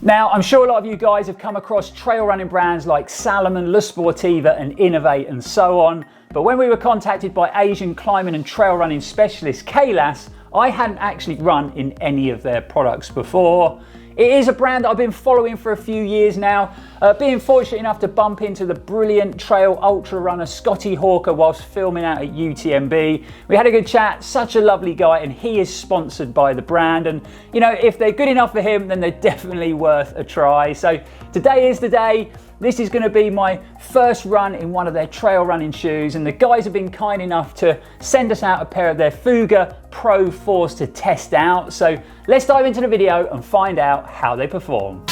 Now, I'm sure a lot of you guys have come across trail running brands like Salomon, Le Sportiva and Innovate and so on, but when we were contacted by Asian climbing and trail running specialist Kailas, I hadn't actually run in any of their products before. It is a brand that I've been following for a few years now, being fortunate enough to bump into the brilliant trail ultra runner Scotty Hawker whilst filming out at UTMB. We had a good chat, such a lovely guy, and he is sponsored by the brand, and you know, if they're good enough for him, then they're definitely worth a try. So today is the day. This is going to be my first run in one of their trail running shoes, and the guys have been kind enough to send us out a pair of their Fuga Pro 4s to test out. So let's dive into the video and find out how they perform.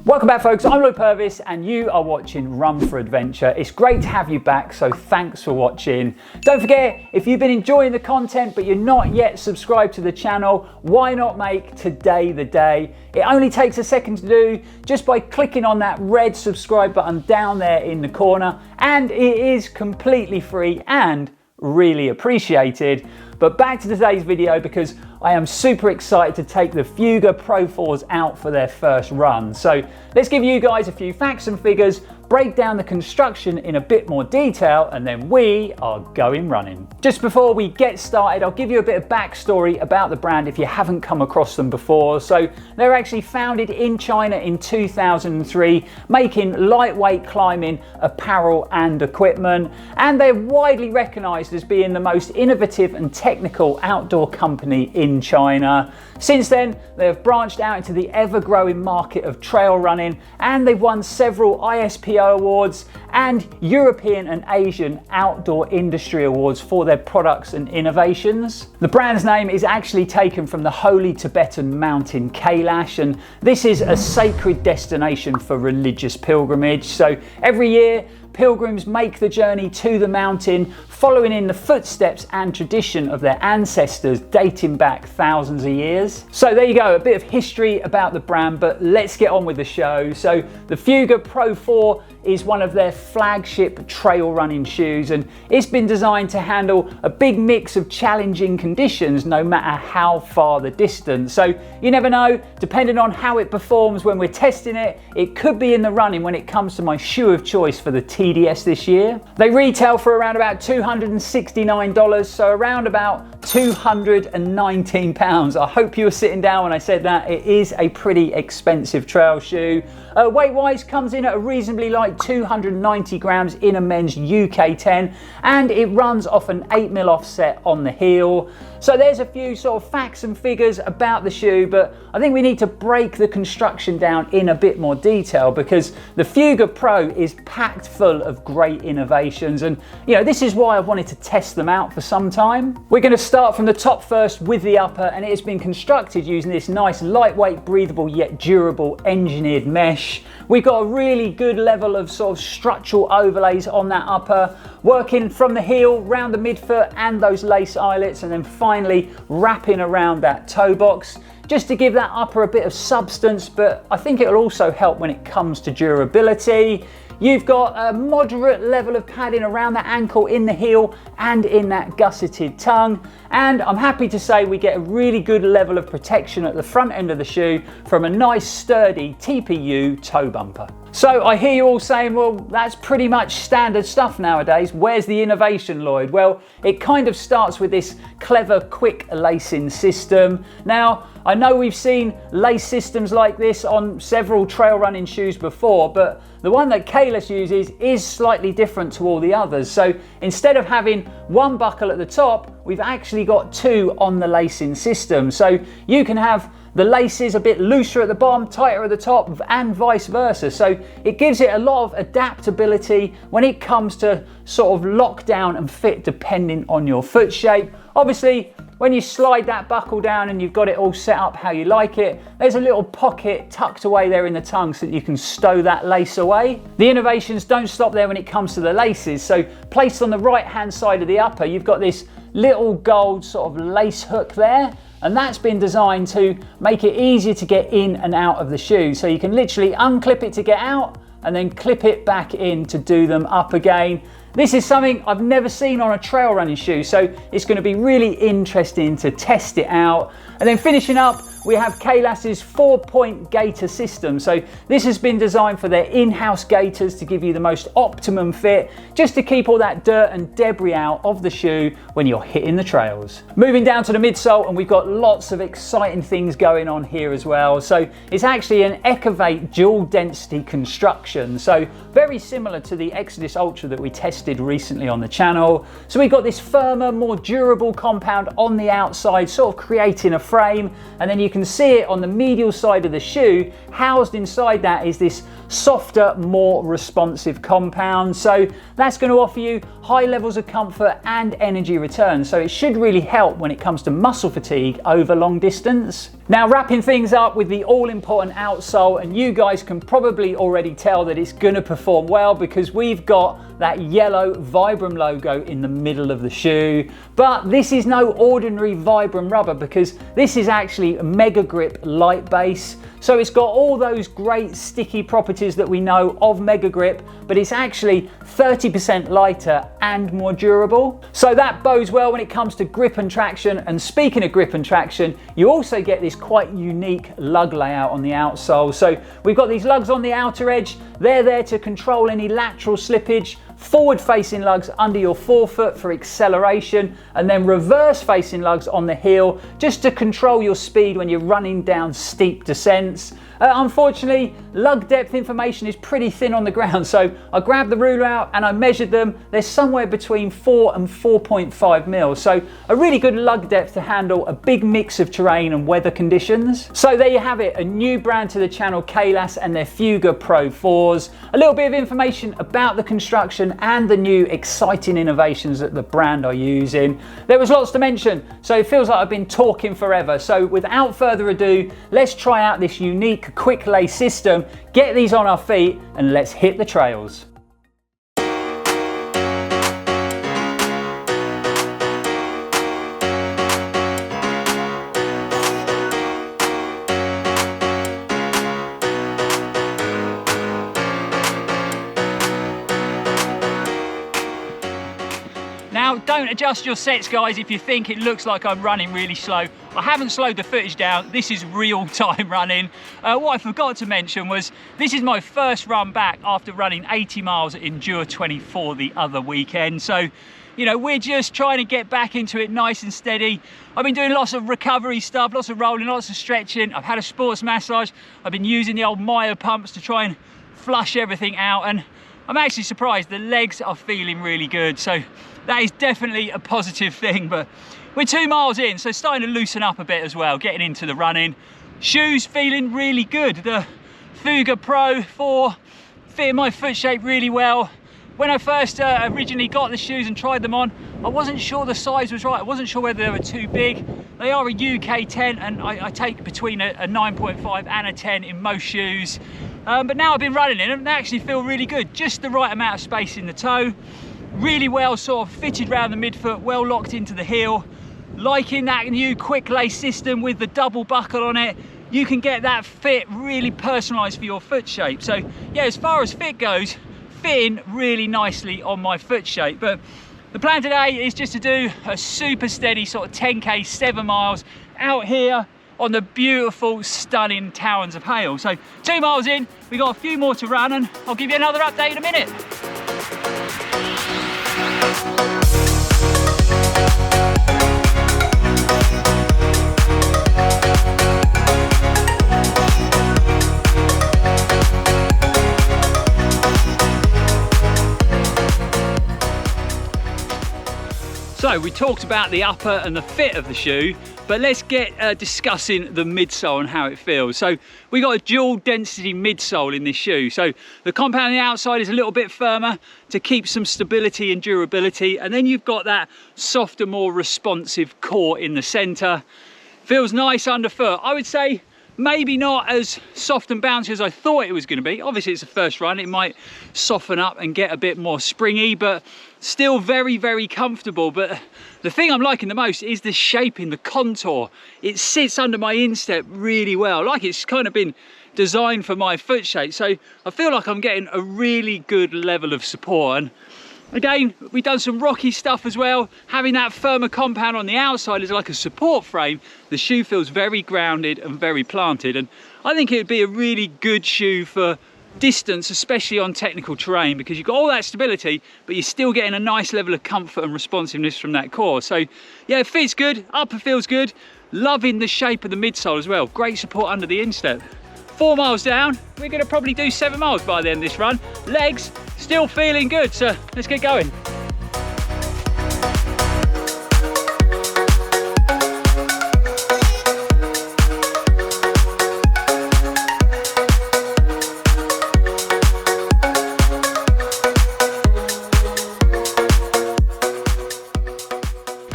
Welcome back, folks. I'm Lloyd Purvis and you are watching Run4Adventure. It's great to have you back, so thanks for watching. Don't forget, if you've been enjoying the content but you're not yet subscribed to the channel, why not make today the day? It only takes a second to do just by clicking on that red subscribe button down there in the corner, and it is completely free and really appreciated. But back to today's video, because I am super excited to take the Fuga Pro 4s out for their first run. So let's give you guys a few facts and figures, break down the construction in a bit more detail, and then we are going running. Just before we get started, I'll give you a bit of backstory about the brand if you haven't come across them before. So they're actually founded in China in 2003, making lightweight climbing apparel and equipment, and they're widely recognized as being the most innovative and technical outdoor company in China. Since then, they have branched out into the ever-growing market of trail running, and they've won several ISPO awards and European and Asian outdoor industry awards for their products and innovations. The brand's name is actually taken from the holy Tibetan mountain Kailash, and this is a sacred destination for religious pilgrimage. So every year, pilgrims make the journey to the mountain, following in the footsteps and tradition of their ancestors dating back thousands of years. So there you go, a bit of history about the brand, but let's get on with the show. So the Fuga Pro 4 is one of their flagship trail running shoes, and it's been designed to handle a big mix of challenging conditions no matter how far the distance. So you never know, depending on how it performs when we're testing it, it could be in the running when it comes to my shoe of choice for the TDS this year. They retail for around about $269, so around about £219. I hope you were sitting down when I said that. It is a pretty expensive trail shoe. Weight wise, comes in at a reasonably light 290 grams in a men's UK 10, and it runs off an 8mm offset on the heel. So there's a few sort of facts and figures about the shoe, but I think we need to break the construction down in a bit more detail, because the Fuga Pro is packed full of great innovations, and you know, this is why I've wanted to test them out for some time. We're going to start from the top first with the upper, and it has been constructed using this nice lightweight, breathable yet durable engineered mesh. We've got a really good level of sort of structural overlays on that upper, working from the heel, round the midfoot and those lace eyelets, and then finally wrapping around that toe box, just to give that upper a bit of substance, but I think it'll also help when it comes to durability. You've got a moderate level of padding around the ankle, in the heel and in that gusseted tongue, and I'm happy to say we get a really good level of protection at the front end of the shoe from a nice sturdy TPU toe bumper. So I hear you all saying, well, that's pretty much standard stuff nowadays. Where's the innovation, Lloyd? Well, it kind of starts with this clever quick lacing system. Now, I know we've seen lace systems like this on several trail running shoes before, but the one that Kailas uses is slightly different to all the others. So instead of having one buckle at the top, we've actually got two on the lacing system. So you can have the laces a bit looser at the bottom, tighter at the top, and vice versa. So it gives it a lot of adaptability when it comes to sort of lockdown and fit depending on your foot shape. Obviously, when you slide that buckle down and you've got it all set up how you like it, there's a little pocket tucked away there in the tongue so that you can stow that lace away. The innovations don't stop there when it comes to the laces. So placed on the right hand side of the upper, you've got this little gold sort of lace hook there, and that's been designed to make it easier to get in and out of the shoe. So you can literally unclip it to get out and then clip it back in to do them up again. This is something I've never seen on a trail running shoe, so it's going to be really interesting to test it out. And then finishing up, we have Kailas's 4-point gaiter system. So this has been designed for their in-house gaiters to give you the most optimum fit, just to keep all that dirt and debris out of the shoe when you're hitting the trails. Moving down to the midsole, and we've got lots of exciting things going on here as well. So it's actually an Ecovate dual density construction. So very similar to the Exodus Ultra that we tested recently on the channel. So we've got this firmer, more durable compound on the outside, sort of creating a frame, and then you can see it on the medial side of the shoe. Housed inside that is this softer, more responsive compound. So that's going to offer you high levels of comfort and energy return. So it should really help when it comes to muscle fatigue over long distance. Now, wrapping things up with the all-important outsole, and you guys can probably already tell that it's going to perform well because we've got that yellow Vibram logo in the middle of the shoe. But this is no ordinary Vibram rubber, because this is actually a Mega Grip light base. So it's got all those great sticky properties that we know of Mega Grip, but it's actually 30% lighter and more durable. So that bodes well when it comes to grip and traction. And speaking of grip and traction, you also get this quite unique lug layout on the outsole. So we've got these lugs on the outer edge. They're there to control any lateral slippage. Forward facing lugs under your forefoot for acceleration, and then reverse facing lugs on the heel just to control your speed when you're running down steep descents. Unfortunately, lug depth information is pretty thin on the ground, so I grabbed the ruler out and I measured them. They're somewhere between 4 and 4.5 mils, so a really good lug depth to handle a big mix of terrain and weather conditions. So there you have it, a new brand to the channel, Kailas and their Fuga Pro 4s. A little bit of information about the construction and the new exciting innovations that the brand are using. There was lots to mention, so it feels like I've been talking forever. So without further ado, let's try out this unique quick lay system, get these on our feet, and let's hit the trails. Now, don't adjust your sets, guys, if you think it looks like I'm running really slow. I haven't slowed the footage down. This is real time running. What I forgot to mention was this is my first run back after running 80 miles at Endure 24 the other weekend. So, you know, we're just trying to get back into it nice and steady. I've been doing lots of recovery stuff, lots of rolling, lots of stretching. I've had a sports massage. I've been using the old Myo pumps to try and flush everything out. And I'm actually surprised the legs are feeling really good. So that is definitely a positive thing. But we're 2 miles in, so starting to loosen up a bit as well, getting into the running. Shoes feeling really good. The Fuga Pro 4 fit my foot shape really well. When I first originally got the shoes and tried them on, I wasn't sure the size was right. I wasn't sure whether they were too big. They are a UK 10, and I take between a 9.5 and a 10 in most shoes. But now I've been running in them, they actually feel really good. Just the right amount of space in the toe. Really well sort of fitted around the midfoot, well locked into the heel. Liking that new quick lace system with the double buckle on it. You can get that fit really personalised for your foot shape. So yeah, as far as fit goes, fitting really nicely on my foot shape. But the plan today is just to do a super steady sort of 10k, 7 miles out here on the beautiful, stunning Towers of Hale. So 2 miles in, we got a few more to run, and I'll give you another update in a minute. So we talked about the upper and the fit of the shoe, but let's get discussing the midsole and how it feels. So we got a dual density midsole in this shoe. So the compound on the outside is a little bit firmer to keep some stability and durability. And then you've got that softer, more responsive core in the center. Feels nice underfoot. I would say maybe not as soft and bouncy as I thought it was going to be. Obviously it's the first run, it might soften up and get a bit more springy, but still very, very comfortable. But the thing I'm liking the most is the shaping, the contour. It sits under my instep really well, like it's kind of been designed for my foot shape. So I feel like I'm getting a really good level of support. And Again, we've done some rocky stuff as well. Having that firmer compound on the outside is like a support frame. The shoe feels very grounded and very planted, and I think it would be a really good shoe for distance, especially on technical terrain, because you've got all that stability, but you're still getting a nice level of comfort and responsiveness from that core. So yeah, it fits good, upper feels good. Loving the shape of the midsole as well. Great support under the instep. 4 miles down, we're going to probably do 7 miles by the end of this run. Legs still feeling good, so let's get going.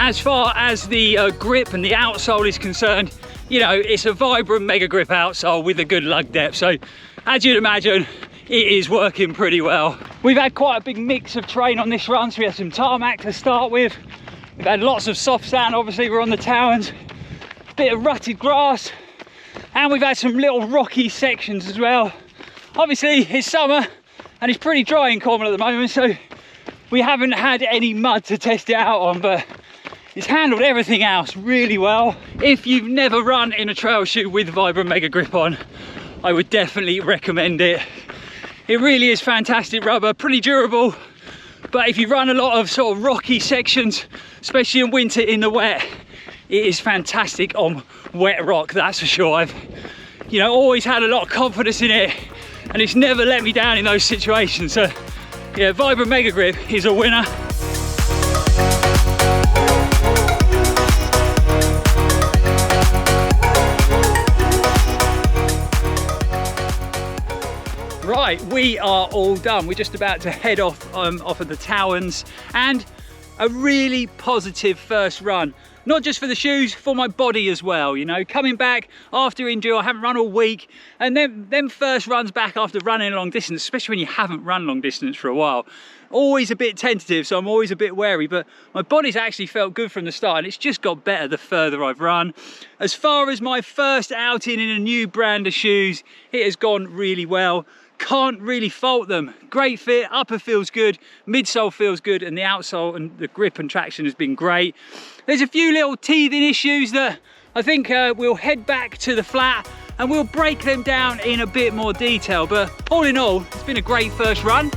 As far as the grip and the outsole is concerned, you know, it's a vibrant mega grip outsole with a good lug depth. So as you'd imagine, it is working pretty well. We've had quite a big mix of terrain on this run. So we had some tarmac to start with. We've had lots of soft sand, obviously we're on the Towers, a bit of rutted grass, and we've had some little rocky sections as well. Obviously it's summer and it's pretty dry in Cornwall at the moment, so we haven't had any mud to test it out on, but it's handled everything else really well. If you've never run in a trail shoe with Vibrant Mega Grip on, I would definitely recommend it. It really is fantastic rubber, pretty durable, but if you run a lot of sort of rocky sections, especially in winter in the wet, it is fantastic on wet rock, that's for sure. I've, you know, always had a lot of confidence in it, and it's never let me down in those situations. So yeah, Vibrant Mega Grip is a winner. Right, we are all done. We're just about to head off of the Towers, and a really positive first run. Not just for the shoes, for my body as well, you know, coming back after injury, I haven't run all week, and then first runs back after running a long distance, especially when you haven't run long distance for a while, always a bit tentative, so I'm always a bit wary, but my body's actually felt good from the start, and it's just got better the further I've run. As far as my first outing in a new brand of shoes, it has gone really well. Can't really fault them. Great fit, upper feels good, midsole feels good, and the outsole and the grip and traction has been great. There's a few little teething issues that I think we'll head back to the flat and we'll break them down in a bit more detail, but all in all, it's been a great first run.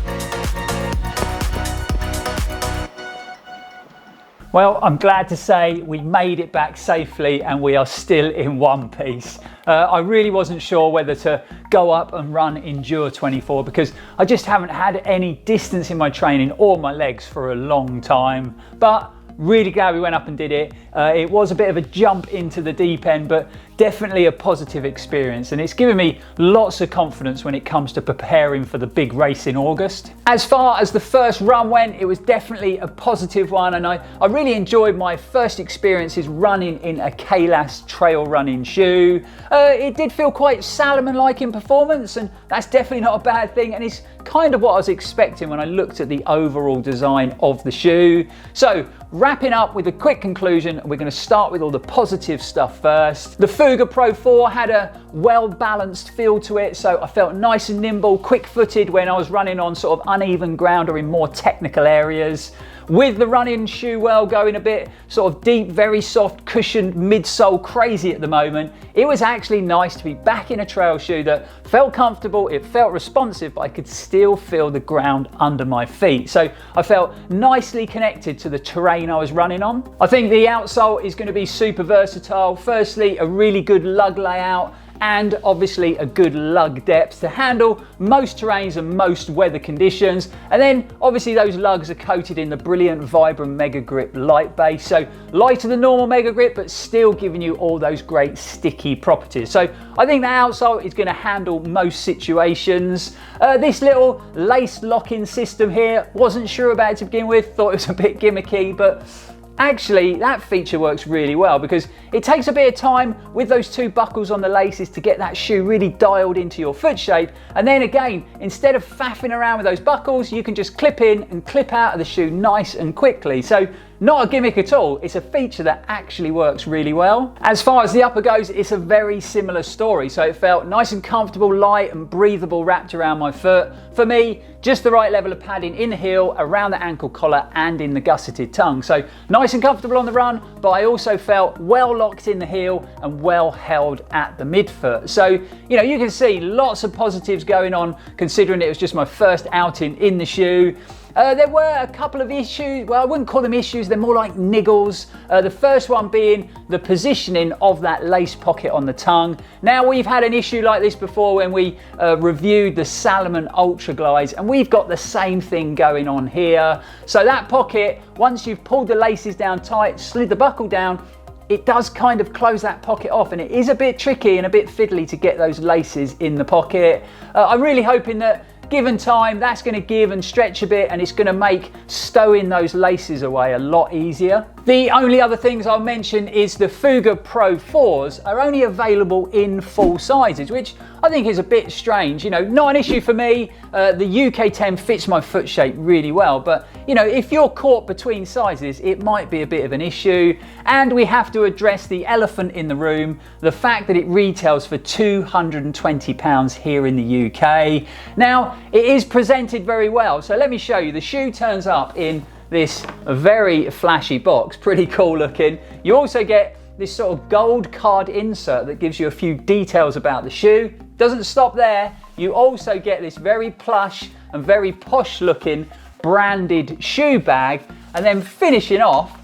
Well, I'm glad to say we made it back safely and we are still in one piece. I really wasn't sure whether to go up and run Endure 24 because I just haven't had any distance in my training or my legs for a long time, but really glad we went up and did it. It was a bit of a jump into the deep end, but definitely a positive experience, and it's given me lots of confidence when it comes to preparing for the big race in August. As far as the first run went, it was definitely a positive one, and I really enjoyed my first experiences running in a Kailas trail running shoe. It did feel quite Salomon-like in performance, and that's definitely not a bad thing, and it's kind of what I was expecting when I looked at the overall design of the shoe. So wrapping up with a quick conclusion, we're going to start with all the positive stuff first. The Fuga Pro 4 had a well-balanced feel to it, so I felt nice and nimble, quick-footed when I was running on sort of uneven ground or in more technical areas. With the running shoe well going a bit sort of deep, very soft, cushioned midsole crazy at the moment, it was actually nice to be back in a trail shoe that felt comfortable, it felt responsive, but I could still feel the ground under my feet. So I felt nicely connected to the terrain I was running on. I think the outsole is going to be super versatile. Firstly, a really good lug layout, and obviously a good lug depth to handle most terrains and most weather conditions. And then obviously those lugs are coated in the brilliant Vibrant Mega Grip light base, so lighter than normal Mega Grip, but still giving you all those great sticky properties. So I think the outsole is going to handle most situations. This little lace locking system here, wasn't sure about it to begin with, thought it was a bit gimmicky, but actually that feature works really well because it takes a bit of time with those two buckles on the laces to get that shoe really dialed into your foot shape, and then again, instead of faffing around with those buckles, you can just clip in and clip out of the shoe nice and quickly. So not a gimmick at all. It's a feature that actually works really well. As far as the upper goes, it's a very similar story. So it felt nice and comfortable, light and breathable wrapped around my foot. For me, just the right level of padding in the heel, around the ankle collar and in the gusseted tongue. So nice and comfortable on the run, but I also felt well locked in the heel and well held at the midfoot. So, you know, you can see lots of positives going on considering it was just my first outing in the shoe. There were a couple of issues. Well, I wouldn't call them issues, they're more like niggles. The first one being the positioning of that lace pocket on the tongue. Now, we've had an issue like this before when we reviewed the Salomon Ultra Glides, and we've got the same thing going on here. So that pocket, once you've pulled the laces down tight, slid the buckle down, it does kind of close that pocket off, and it is a bit tricky and a bit fiddly to get those laces in the pocket. I'm really hoping that given time, that's going to give and stretch a bit, and it's going to make stowing those laces away a lot easier. The only other things I'll mention is the Fuga Pro 4s are only available in full sizes, which I think is a bit strange. You know, not an issue for me. The UK 10 fits my foot shape really well, but you know, if you're caught between sizes, it might be a bit of an issue. And we have to address the elephant in the room, the fact that it retails for £220 here in the UK. Now, it is presented very well, so let me show you. The shoe turns up in this very flashy box, pretty cool looking. You also get this sort of gold card insert that gives you a few details about the shoe. Doesn't stop there. You also get this very plush and very posh looking branded shoe bag. And then finishing off,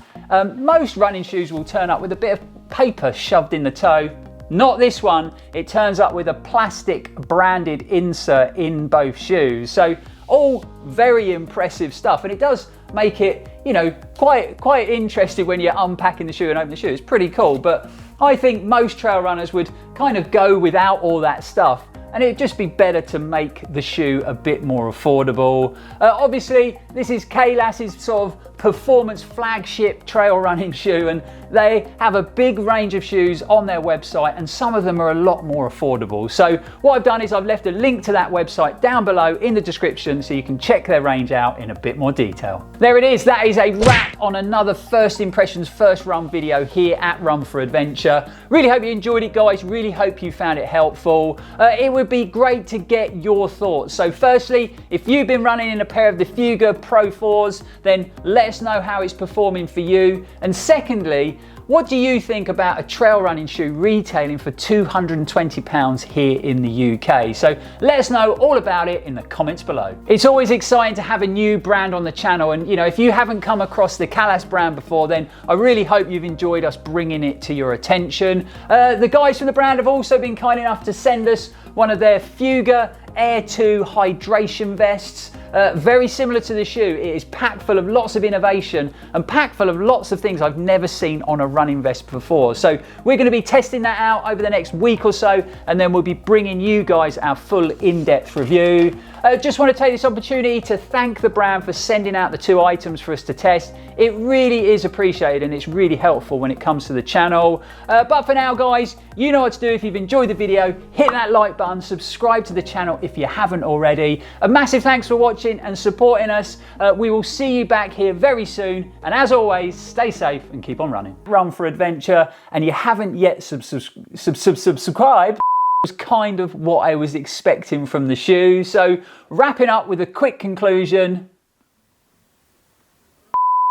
most running shoes will turn up with a bit of paper shoved in the toe. Not this one. It turns up with a plastic branded insert in both shoes. So all very impressive stuff, and it does make it, you know, quite interesting when you're unpacking the shoe and opening the shoe. It's pretty cool, but I think most trail runners would kind of go without all that stuff, and it'd just be better to make the shoe a bit more affordable. Obviously, this is Kailas's sort of performance flagship trail running shoe, and they have a big range of shoes on their website, and some of them are a lot more affordable. So what I've done is I've left a link to that website down below in the description so you can check their range out in a bit more detail. There it is. That is a wrap on another first impressions, first run video here at Run4Adventure. Really hope you enjoyed it, guys. Really hope you found it helpful. It would be great to get your thoughts. So firstly, if you've been running in a pair of the Fuga Pro 4s, then let us know how it's performing for you. And secondly, what do you think about a trail running shoe retailing for £220 here in the UK? So let us know all about it in the comments below. It's always exciting to have a new brand on the channel, and you know, if you haven't come across the Kailas brand before, then I really hope you've enjoyed us bringing it to your attention. The guys from the brand have also been kind enough to send us one of their Fuga Air 2 hydration vests. Very similar to the shoe. It is packed full of lots of innovation and packed full of lots of things I've never seen on a running vest before. So we're going to be testing that out over the next week or so, and then we'll be bringing you guys our full in-depth review. Just want to take this opportunity to thank the brand for sending out the 2 items for us to test. It really is appreciated, and it's really helpful when it comes to the channel. But for now, guys, you know what to do. If you've enjoyed the video, hit that like button, subscribe to the channel if you haven't already. A massive thanks for watching and supporting us. We will see you back here very soon, and as always, stay safe and keep on running. Run4Adventure, and you haven't yet subscribed, was kind of what I was expecting from the shoe. So wrapping up with a quick conclusion,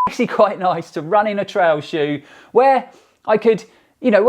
actually quite nice to run in a trail shoe where I could, you know,